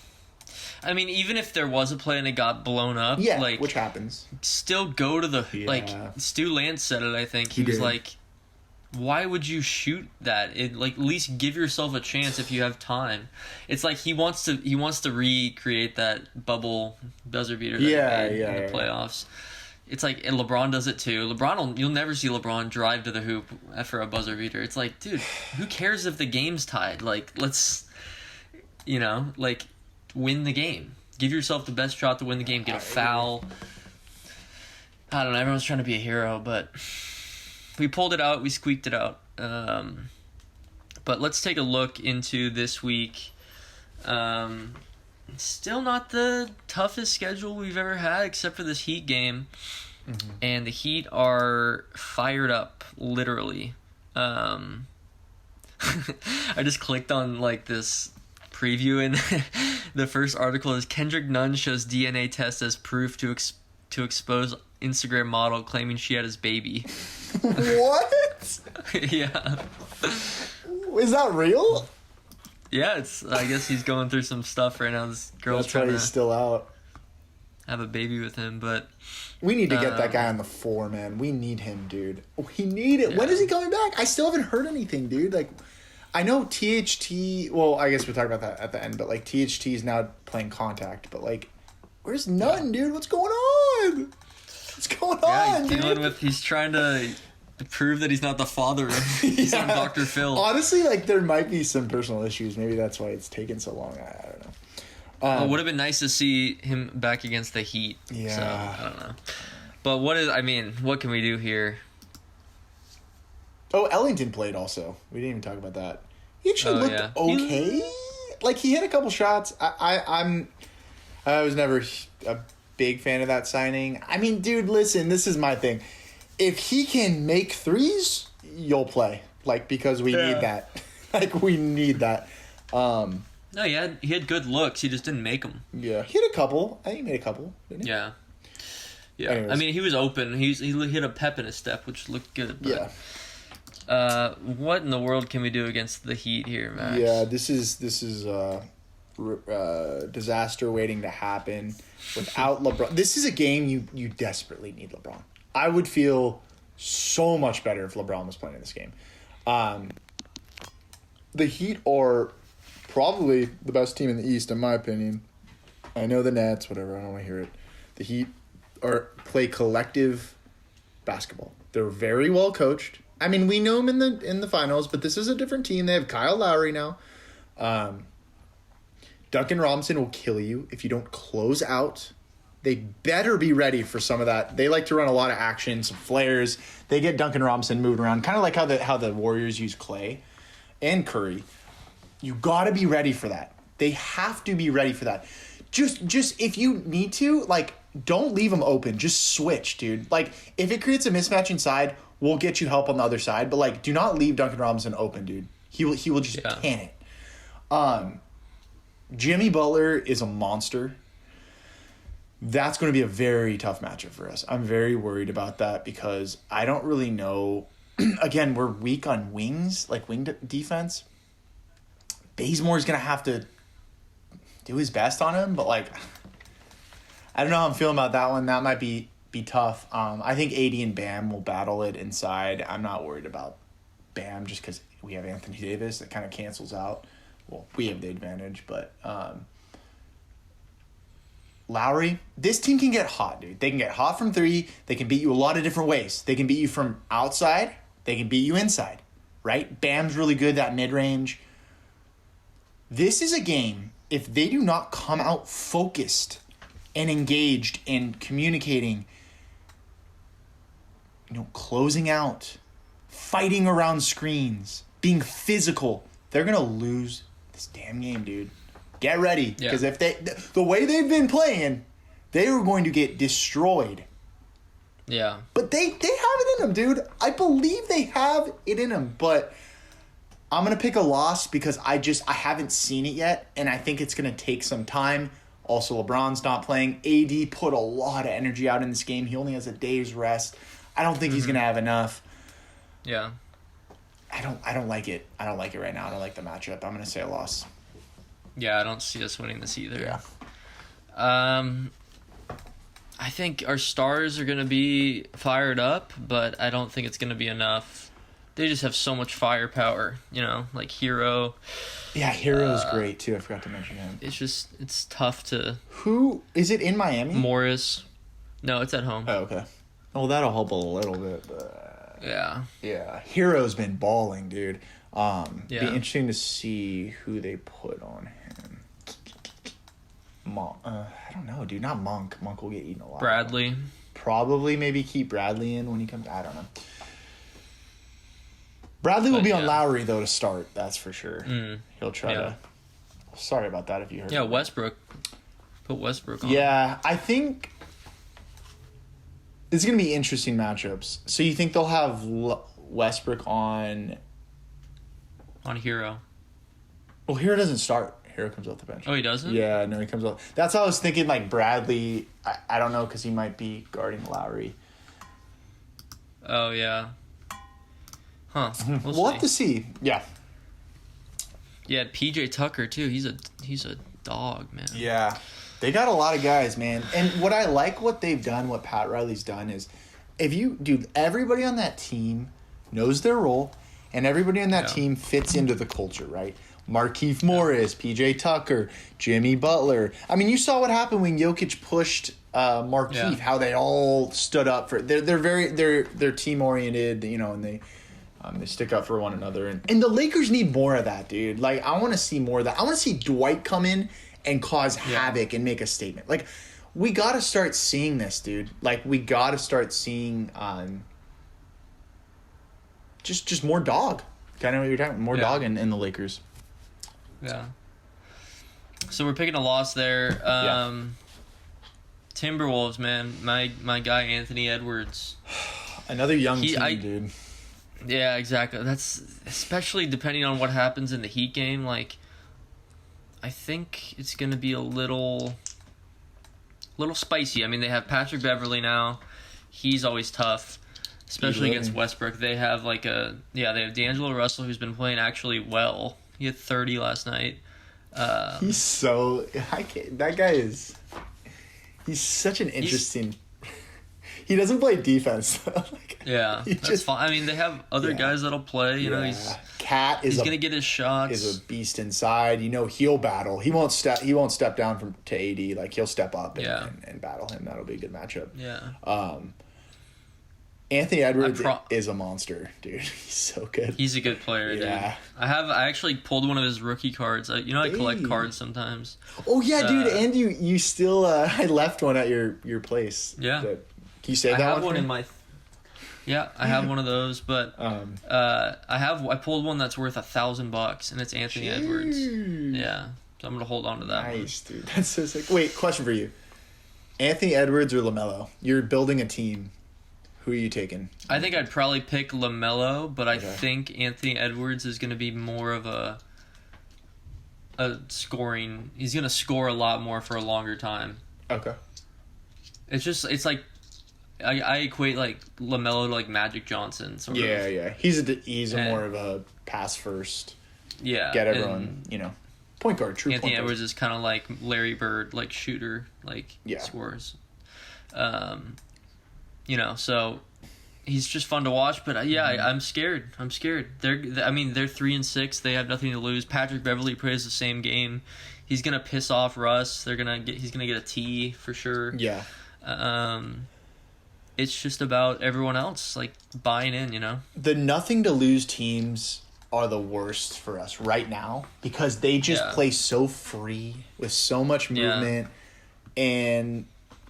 I mean, even if there was a play and it got blown up, like which happens, still go to the like. Stu Lance said it. I think he was like, "Why would you shoot that? It like at least give yourself a chance if you have time." It's like he wants to recreate that bubble buzzer beater that he made in the playoffs. It's like, and LeBron does it too. You'll never see LeBron drive to the hoop for a buzzer beater. It's like, dude, who cares if the game's tied? Like, let's, like, win the game. Give yourself the best shot to win the game. Get a foul. I don't know. Everyone's trying to be a hero, but we pulled it out. We squeaked it out. But let's take a look into this week. Still not the toughest schedule we've ever had, except for this Heat game. Mm-hmm. And the Heat are fired up, literally. I just clicked on like this preview, and the first article is Kendrick Nunn shows DNA test as proof to expose Instagram model claiming she had his baby. What? Yeah. Is that real? Yeah, I guess he's going through some stuff right now. This girl's trying to he's still out. Have a baby with him, but we need to get that guy on the floor, man. We need him, dude. We need it. Yeah. When is he coming back? I still haven't heard anything, dude. Like, I know THT. Well, I guess we'll talk about that at the end. But like, THT is now playing contact. But like, where's Nunn, dude? What's going on? What's going on, dude? He's trying to prove that he's not the father of Dr. Phil. Honestly, like there might be some personal issues. Maybe that's why it's taken so long. I don't know. It would have been nice to see him back against the Heat. Yeah. So, I don't know. But what can we do here? Oh, Ellington played also. We didn't even talk about that. He actually looked okay. Like he hit a couple shots. I was never a big fan of that signing. I mean, dude, listen, this is my thing. If he can make threes, you'll play. Like, because we need that. Like, we need that. No, he had good looks. He just didn't make them. Yeah. He hit a couple. I think he made a couple, didn't he? Yeah. Yeah. Anyways. I mean, he was open. He hit a pep in his step, which looked good. But, what in the world can we do against the Heat here, Max? Yeah, this is disaster waiting to happen without LeBron. This is a game you desperately need LeBron. I would feel so much better if LeBron was playing in this game. The Heat are probably the best team in the East, in my opinion. I know the Nets, whatever. I don't want to hear it. The Heat play collective basketball. They're very well coached. I mean, we know them in the finals, but this is a different team. They have Kyle Lowry now. Duncan Robinson will kill you if you don't close out. They better be ready for some of that. They like to run a lot of action, some flares. They get Duncan Robinson moving around, kind of like how the Warriors use Clay and Curry. You got to be ready for that. They have to be ready for that. Just if you need to, like, don't leave them open. Just switch, dude. Like, if it creates a mismatch inside, we'll get you help on the other side. But, like, do not leave Duncan Robinson open, dude. He will just can it. Jimmy Butler is a monster. That's going to be a very tough matchup for us. I'm very worried about that because I don't really know. Again, we're weak on wings, like wing defense. Bazemore's going to have to do his best on him, but like, I don't know how I'm feeling about that one. That might be tough. I think AD and Bam will battle it inside. I'm not worried about Bam just because we have Anthony Davis. That kind of cancels out. Well, we have the advantage, but Lowry, this team can get hot, dude. They can get hot from three. They can beat you a lot of different ways. They can beat you from outside. They can beat you inside, right? Bam's really good, that mid-range. This is a game, if they do not come out focused and engaged and communicating, closing out, fighting around screens, being physical, they're going to lose this damn game, dude. Get ready. Because if the way they've been playing, they are going to get destroyed. Yeah. But they have it in them, dude. I believe they have it in them. But I'm going to pick a loss because I haven't seen it yet. And I think it's going to take some time. Also, LeBron's not playing. AD put a lot of energy out in this game. He only has a day's rest. I don't think he's going to have enough. Yeah. I don't like it. I don't like it right now. I don't like the matchup. I'm going to say a loss. Yeah, I don't see us winning this either. Yeah. I think our stars are going to be fired up, but I don't think it's going to be enough. They just have so much firepower, like Hero. Yeah, Hero's great, too. I forgot to mention him. It's tough to... Who? Is it in Miami? Morris. No, it's at home. Oh, okay. Well, that'll help a little bit, but... Yeah. Yeah. Hero's been balling, dude. Yeah. Be interesting to see who they put on him. I don't know, dude. Not Monk. Monk will get eaten a lot. Bradley. Probably maybe keep Bradley in when he comes. I don't know. Bradley will be on Lowry, though, to start. That's for sure. He'll try to... Sorry about that if you heard. Yeah, Westbrook. Put Westbrook on. Yeah, I think... It's going to be interesting matchups. So you think they'll have Westbrook on... On Hero. Well, Hero doesn't start. Hero comes off the bench. Oh, he doesn't? Yeah, no, he comes off. That's how I was thinking, like, Bradley. I don't know, because he might be guarding Lowry. Oh, yeah. Huh. We'll have to see. Yeah. Yeah, PJ Tucker, too. He's a dog, man. Yeah. They got a lot of guys, man. And what I like what they've done, what Pat Riley's done is, everybody on that team knows their role, and everybody on that team fits into the culture, right? Markieff Morris, PJ Tucker, Jimmy Butler. I mean, you saw what happened when Jokic pushed Markieff, how they all stood up for they're team oriented, and they stick up for one another. And the Lakers need more of that, dude. Like, I want to see more of that. I want to see Dwight come in and cause havoc and make a statement. Like, we got to start seeing this, dude. Like, we got to start seeing just more dog. Kind of what you're talking about. More dog in the Lakers. Yeah. So we're picking a loss there. Timberwolves, man. My guy Anthony Edwards. Another young team, dude. Yeah, exactly. That's especially depending on what happens in the Heat game. Like, I think it's gonna be a little spicy. I mean, they have Patrick Beverley now. He's always tough, especially against Westbrook. They have they have D'Angelo Russell, who's been playing actually well. He had 30 last night. He's so... that guy is... He's such an interesting... He doesn't play defense. That's fine. I mean, they have other guys that'll play. Cat is he's gonna get his shots. Is a beast inside. He'll battle. He won't step down to AD. Like, he'll step up and battle him. That'll be a good matchup. Yeah. Anthony Edwards is a monster, dude. He's so good. He's a good player, dude. I actually pulled one of his rookie cards. I collect cards sometimes. Oh yeah, dude. And you still I left one at your place. Yeah. Can you save that one? I have one in my. Yeah, I have one of those, but I pulled one that's worth $1,000, and it's Anthony Edwards. Yeah, so I'm gonna hold on to that. Nice, dude. That's so sick. Wait, question for you: Anthony Edwards or LaMelo? You're building a team. Who are you taking? I think I'd probably pick LaMelo, but I think Anthony Edwards is going to be more of a scoring. He's going to score a lot more for a longer time. Okay. It's like I equate like LaMelo to like Magic Johnson. Sort of. Yeah. He's more of a pass first. Yeah. Get everyone, point guard. True. Anthony point guard. Edwards is kind of like Larry Bird, like shooter, scores. So he's just fun to watch, but I'm scared. They're 3-6. They have nothing to lose. Patrick Beverley plays the same game. He's gonna piss off Russ. He's gonna get a T for sure. Yeah. It's just about everyone else like buying in. The nothing to lose teams are the worst for us right now because they just play so free with so much movement and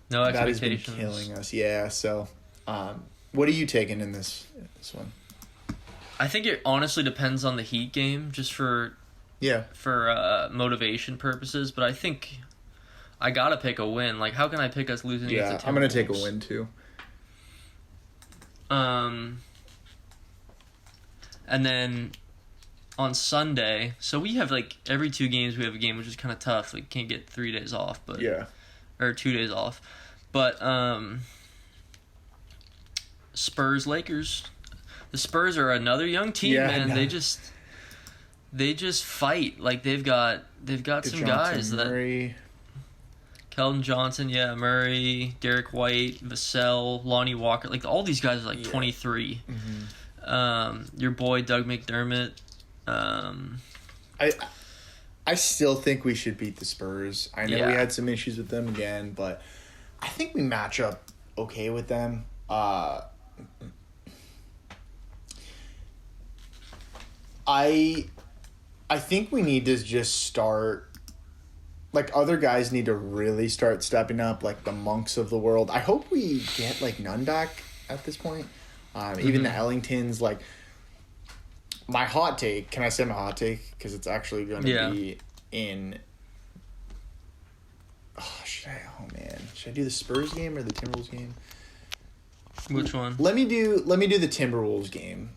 no that has been expectations. killing us. Yeah, so what are you taking in this one? I think it honestly depends on the Heat game, just for motivation purposes. But I think I gotta pick a win. Like, how can I pick us losing against the Timberwolves? I'm gonna take a win too. And then on Sunday, so we have like every 2 games we have a game, which is kind of tough. Like, can't get 3 days off, but or 2 days off. But Spurs Lakers. The Spurs are another young team, man. They just fight. Like, they've got some guys Murray. Keldon Johnson, Murray, Derek White, Vassell, Lonnie Walker. Like, all these guys are like 23. Mm-hmm. Your boy Doug McDermott. I still think we should beat the Spurs. I know we had some issues with them again, but I think we match up okay with them. I think we need to just start, like, other guys need to really start stepping up, like the Monks of the world. I hope we get, like, Nunn back at this point. Even the Ellingtons, like, my hot take, can I say my hot take? Because it's actually going to be in... should I do the Spurs game or the Timberwolves game? Which one? Let me do the Timberwolves game.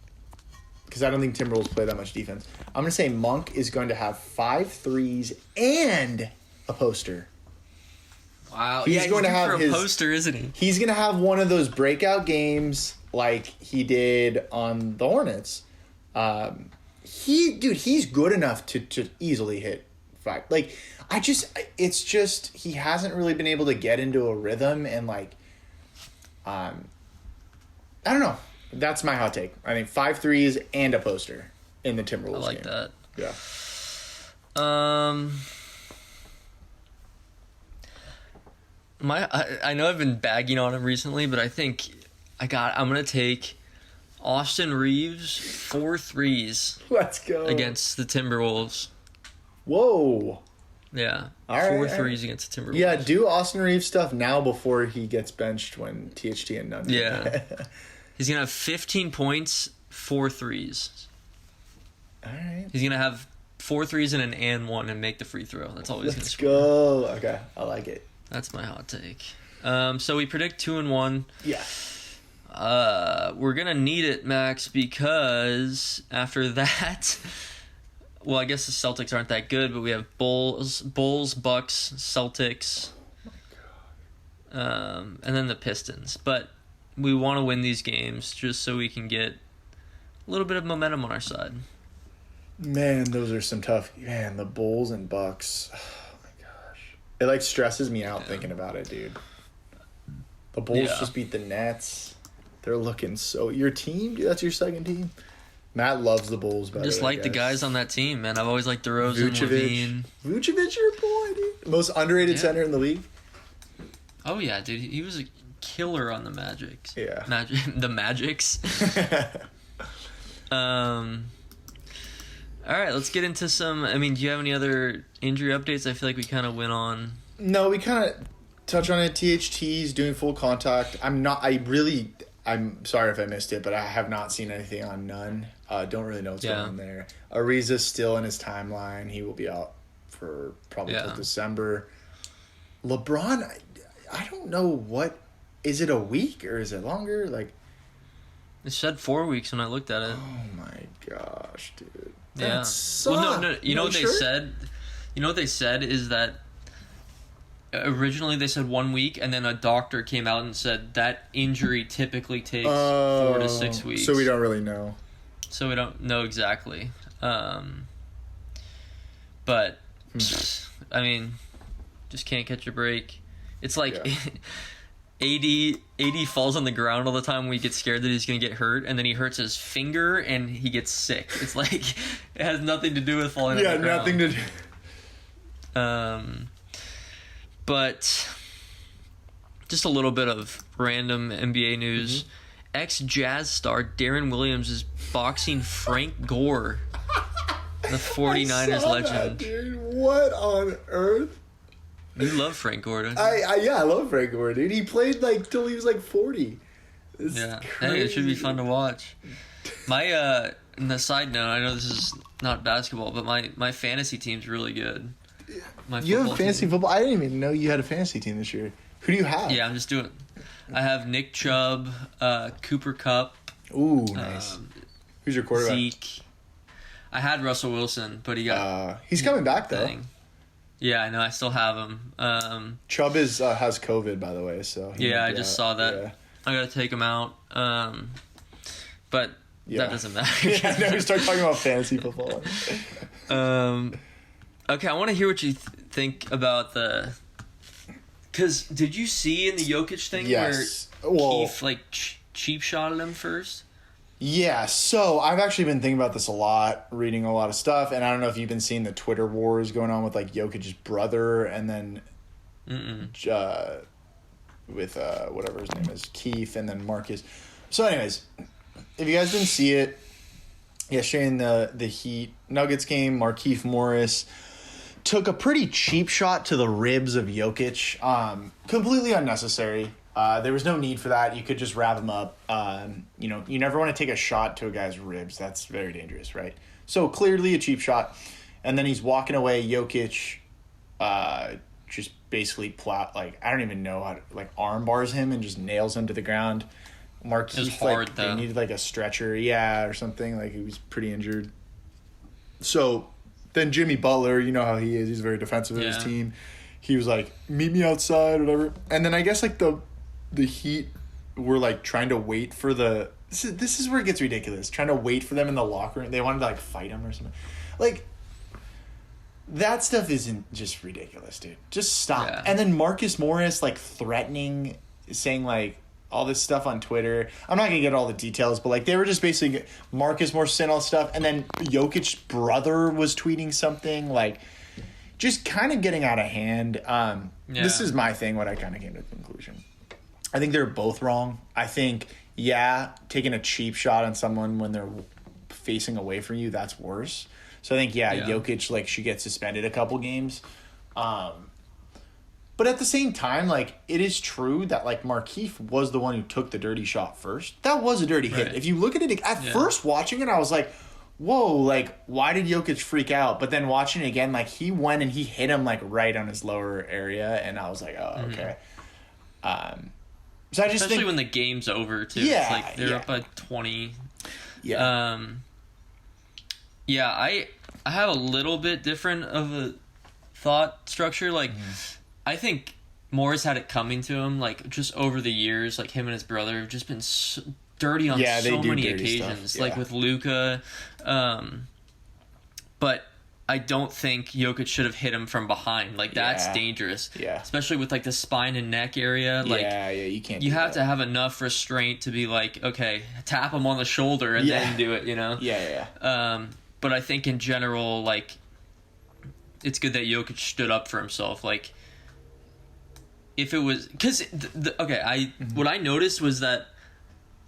Because I don't think Timberwolves play that much defense. I'm going to say Monk is going to have 5 threes and a poster. Wow. He's going to have a poster, isn't he? He's going to have one of those breakout games like he did on the Hornets. He's good enough to easily hit 5. Like, it's just he hasn't really been able to get into a rhythm and, like, I don't know. That's my hot take. I think 5 threes and a poster in the Timberwolves game. I like that. Yeah. I know I've been bagging on him recently, but I think I'm gonna take Austin Reeves 4 threes. Let's go against the Timberwolves. Whoa. Yeah. All right, 4 threes against the Timberwolves. Yeah, do Austin Reeves stuff now before he gets benched when THT and Nunn. Yeah. He's going to have 15 points, 4 threes. All right. He's going to have 4 threes and an and one and make the free throw. That's all he's going to score. Let's go. Okay, I like it. That's my hot take. So we predict 2-1. Yeah. We're going to need it, Max, because after that... Well, I guess the Celtics aren't that good, but we have Bulls, Bucks, Celtics, and then the Pistons. But we want to win these games just so we can get a little bit of momentum on our side. Man, those are some tough... Man, the Bulls and Bucks. Oh, my gosh. It, like, stresses me out thinking about it, dude. The Bulls just beat the Nets. They're looking so... Your team? Dude, that's your second team? Matt loves the Bulls better. Just like the guys on that team, man. I've always liked DeRozan, Levine. Vucevic, your boy, dude. Most underrated center in the league. Oh, yeah, dude. He was a killer on the Magics. Yeah. The Magics. All right, let's get into some... I mean, do you have any other injury updates? I feel like we kind of went on... No, we kind of touched on it. THT's doing full contact. I'm sorry if I missed it, but I have not seen anything on Nunn. Don't really know what's going on there. Ariza's still in his timeline. He will be out for probably till December. LeBron, I don't know what... Is it a week or is it longer? Like, it said 4 weeks when I looked at it. Oh my gosh, dude. That sucks. Well, no. You know what they said? You know what they said is that originally they said 1 week, and then a doctor came out and said that injury typically takes 4 to 6 weeks. So we don't really know. So we don't know exactly. But, I mean, just can't catch a break. It's like AD falls on the ground all the time when we get scared that he's going to get hurt, and then he hurts his finger and he gets sick. It's like, it has nothing to do with falling on the ground. Yeah, nothing to do. But just a little bit of random NBA news. ex-Jazz star Darren Williams is boxing Frank Gore, the 49ers legend. That, dude. What on earth? You love Frank Gore, don't you? I love Frank Gore, dude. He played like till he was like 40. It's Hey, it should be fun to watch. My on the side note, I know this is not basketball, but my fantasy team's really good. You have fantasy football? I didn't even know you had a fantasy team this year. Who do you have? Yeah, I'm just doing. I have Nick Chubb, Cooper Kupp. Ooh, nice. Who's your quarterback? Zeke. I had Russell Wilson, but he got. He's coming back though. Yeah, I know. I still have him. Chubb has COVID, by the way. So I just saw that. Yeah. I gotta take him out. But that doesn't matter. Yeah, now we start talking about fantasy football. Okay, I want to hear what you think about the. Because did you see in the Jokic thing where Keith cheap shotted him first? Yeah, so I've actually been thinking about this a lot, reading a lot of stuff, and I don't know if you've been seeing the Twitter wars going on with like Jokic's brother and then with whatever his name is, Keith, and then Marcus. So anyways, if you guys didn't see it, yesterday in the Heat Nuggets game, Markieff Morris took a pretty cheap shot to the ribs of Jokic. Completely unnecessary. There was no need for that. You could just wrap him up. You never want to take a shot to a guy's ribs. That's very dangerous, right? So clearly a cheap shot. And then he's walking away. Jokic just basically I don't even know how to, arm bars him and just nails him to the ground. Markieff, they needed a stretcher, or something. He was pretty injured. So then Jimmy Butler, you know how he is. He's very defensive of his team. He was like, meet me outside, whatever. And then I guess the Heat were trying to wait for the. This is where it gets ridiculous. Trying to wait for them in the locker room. They wanted to fight him or something. That stuff isn't just ridiculous, dude. Just stop. Yeah. And then Marcus Morris threatening, saying all this stuff on Twitter. I'm not gonna get all the details, but they were just basically Marcus Morris saying all this stuff, and then Jokic's brother was tweeting something just kind of getting out of hand. This is my thing. What I kind of came to the conclusion. I think they're both wrong. I think taking a cheap shot on someone when they're facing away from you, that's worse. So I think Jokic should get suspended a couple games. But at the same time, it is true that, Markieff was the one who took the dirty shot first. That was a dirty hit. If you look at it, at first watching it, I was like, whoa, why did Jokic freak out? But then watching it again, he went and he hit him, right on his lower area, and I was like, oh, okay. So I just Especially think, when the game's over, too. Yeah, it's they're up by 20. Yeah. I have a little bit different of a thought structure. I think Morris had it coming to him, just over the years. Him and his brother have just been dirty on so many occasions. With Luka. But I don't think Jokic should have hit him from behind. That's dangerous. Yeah. Especially with, the spine and neck area. You can't You have to have enough restraint to be okay, tap him on the shoulder and then do it, Yeah. But I think in general, it's good that Jokic stood up for himself. If it was... Because, what I noticed was that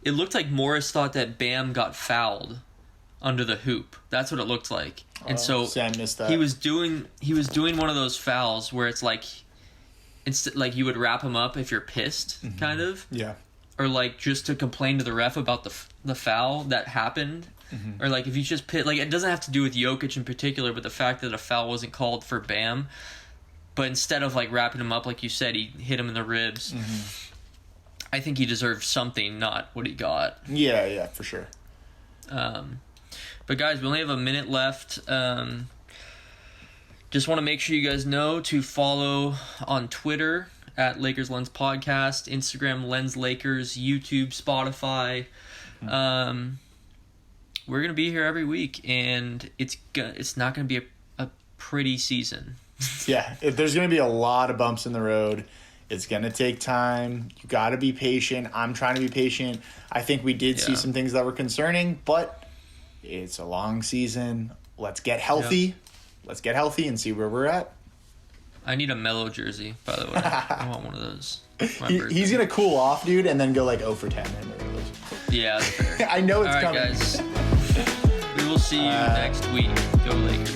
it looked like Morris thought that Bam got fouled under the hoop. That's what it looked like. And so I missed that. he was doing one of those fouls where it's you would wrap him up if you're pissed, kind of. Yeah. Or just to complain to the ref about the foul that happened. Mm-hmm. Or if you just it doesn't have to do with Jokic in particular, but the fact that a foul wasn't called for Bam. But instead of wrapping him up, like you said, he hit him in the ribs. Mm-hmm. I think he deserved something, not what he got. Yeah, for sure. But guys, we only have a minute left. Just want to make sure you guys know to follow on Twitter at Lakers Lens Podcast, Instagram Lens Lakers, YouTube, Spotify. We're gonna be here every week, and it's not gonna be a pretty season. Yeah, there's gonna be a lot of bumps in the road. It's going to take time. You got to be patient. I'm trying to be patient. I think we did see some things that were concerning, but it's a long season. Let's get healthy. Yep. Let's get healthy and see where we're at. I need a Mellow jersey, by the way. I want one of those. He's going to cool off, dude, and then go 0 for 10 in the Yeah, that's fair. I know it's All right, coming. guys. We will see you next week. Go Lakers.